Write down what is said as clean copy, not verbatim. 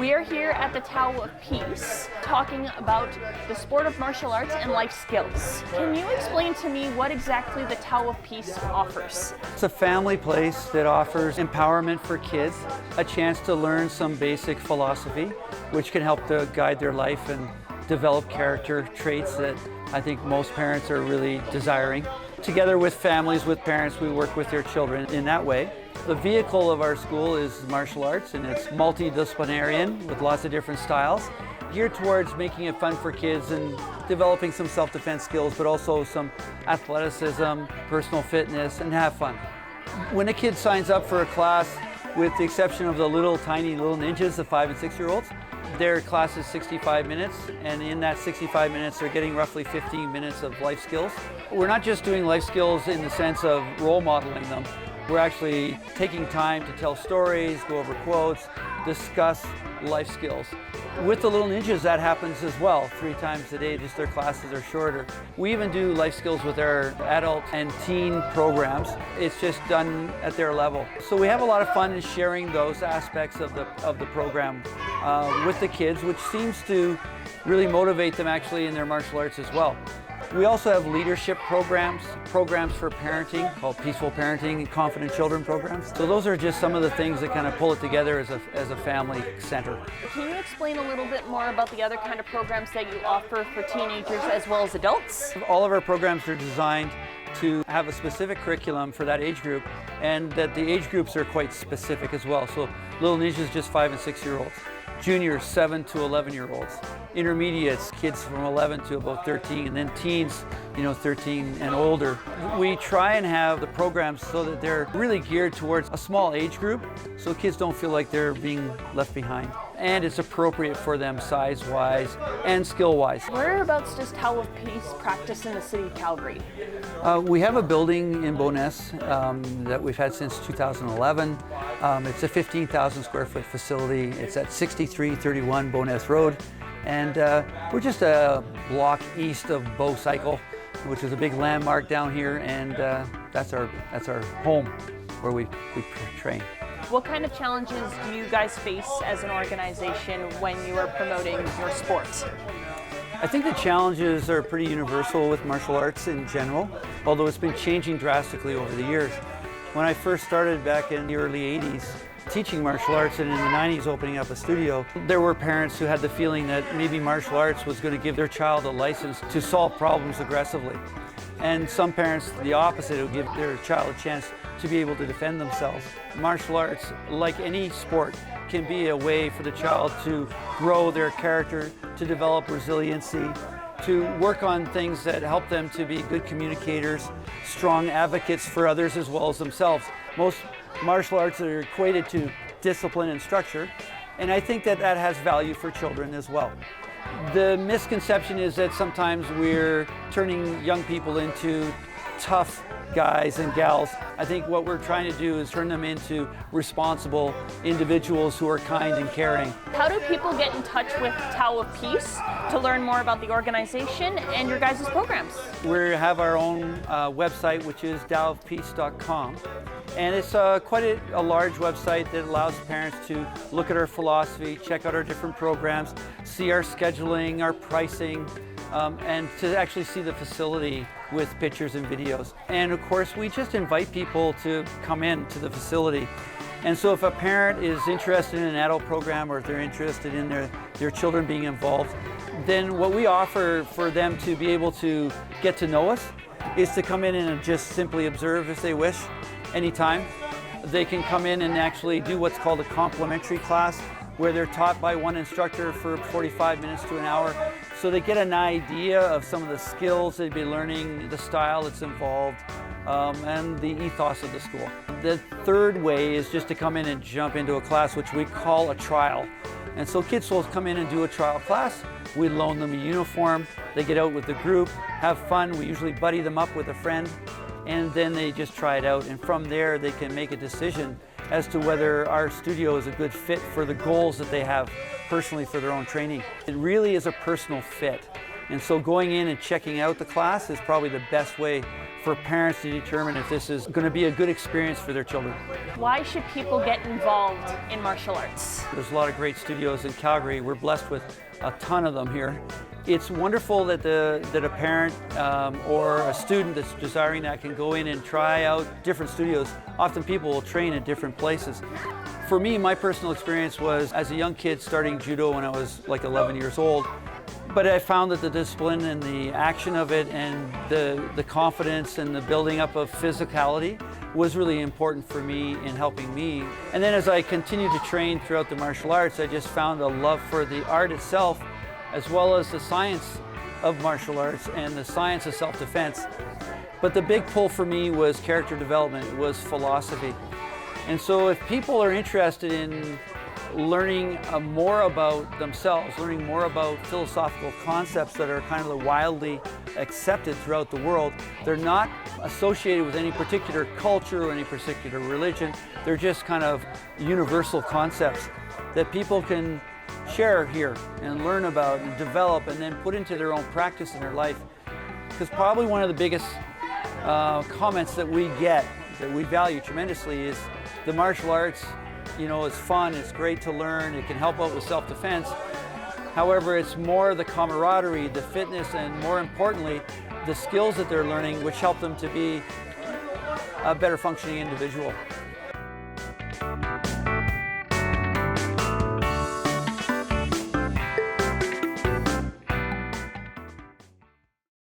We are here at the Tao of Peace talking about the sport of martial arts and life skills. Can you explain to me what exactly the Tao of Peace offers? It's a family place that offers empowerment for kids, a chance to learn some basic philosophy, which can help to guide their life and develop character traits that I think most parents are really desiring. Together with families, with parents, we work with their children in that way. The vehicle of our school is martial arts, and it's multidisciplinarian with lots of different styles, geared towards making it fun for kids and developing some self-defense skills, but also some athleticism, personal fitness, and have fun. When a kid signs up for a class, with the exception of the tiny little ninjas, the 5 and 6-year-olds, their class is 65 minutes, and in that 65 minutes, they're getting roughly 15 minutes of life skills. We're not just doing life skills in the sense of role modeling them. We're actually taking time to tell stories, go over quotes, discuss life skills. With the little ninjas, that happens as well, 3 times a day, just their classes are shorter. We even do life skills with our adult and teen programs. It's just done at their level. So we have a lot of fun in sharing those aspects of the program with the kids, which seems to really motivate them actually in their martial arts as well. We also have leadership programs for parenting called Peaceful Parenting and Confident Children programs. So those are just some of the things that kind of pull it together as a family center. Can you explain a little bit more about the other kind of programs that you offer for teenagers as well as adults? All of our programs are designed to have a specific curriculum for that age group, and that the age groups are quite specific as well. So Little Ninjas, just 5 and 6-year-olds. Juniors, 7 to 11-year-olds. Intermediates, kids from 11 to about 13, and then teens, 13 and older. We try and have the programs so that they're really geared towards a small age group, so kids don't feel like they're being left behind. And it's appropriate for them size-wise and skill-wise. Whereabouts does Tao of Peace practice in the city of Calgary? We have a building in Bowness that we've had since 2011. It's a 15,000 square foot facility. It's at 6331 Bowness Road. And we're just a block east of Bow Cycle, which is a big landmark down here, and that's our home where we train. What kind of challenges do you guys face as an organization when you are promoting your sport? I think the challenges are pretty universal with martial arts in general, although it's been changing drastically over the years. When I first started back in the early 80s, teaching martial arts, and in the 90s opening up a studio, there were parents who had the feeling that maybe martial arts was going to give their child a license to solve problems aggressively. And some parents, the opposite, would give their child a chance to be able to defend themselves. Martial arts, like any sport, can be a way for the child to grow their character, to develop resiliency, to work on things that help them to be good communicators, strong advocates for others as well as themselves. Most martial arts are equated to discipline and structure, and I think that has value for children as well. The misconception is that sometimes we're turning young people into tough guys and gals. I think what we're trying to do is turn them into responsible individuals who are kind and caring. How do people get in touch with Tao of Peace to learn more about the organization and your guys' programs? We have our own website, which is taoofpeace.com. And it's quite a large website that allows parents to look at our philosophy, check out our different programs, see our scheduling, our pricing, and to actually see the facility with pictures and videos. And of course, we just invite people to come in to the facility. And so if a parent is interested in an adult program, or if they're interested in their children being involved, then what we offer for them to be able to get to know us is to come in and just simply observe if they wish. Anytime. They can come in and actually do what's called a complimentary class, where they're taught by one instructor for 45 minutes to an hour. So they get an idea of some of the skills they'd be learning, the style that's involved, and the ethos of the school. The third way is just to come in and jump into a class, which we call a trial. And so kids will come in and do a trial class. We loan them a uniform. They get out with the group, have fun. We usually buddy them up with a friend, and then they just try it out. And from there, they can make a decision as to whether our studio is a good fit for the goals that they have personally for their own training. It really is a personal fit. And so going in and checking out the class is probably the best way for parents to determine if this is going to be a good experience for their children. Why should people get involved in martial arts? There's a lot of great studios in Calgary. We're blessed with a ton of them here. It's wonderful that a parent or a student that's desiring that can go in and try out different studios. Often people will train at different places. For me, my personal experience was as a young kid starting judo when I was like 11 years old. But I found that the discipline and the action of it and the confidence and the building up of physicality was really important for me in helping me. And then as I continued to train throughout the martial arts, I just found a love for the art itself, as well as the science of martial arts and the science of self-defense. But the big pull for me was character development, it was philosophy. And so if people are interested in learning more about themselves, learning more about philosophical concepts that are kind of widely accepted throughout the world, they're not associated with any particular culture or any particular religion. They're just kind of universal concepts that people can share here and learn about and develop and then put into their own practice in their life. Because probably one of the biggest comments that we get, that we value tremendously, is the martial arts, you know, it's fun, it's great to learn, it can help out with self-defense. However, it's more the camaraderie, the fitness, and more importantly, the skills that they're learning, which help them to be a better functioning individual.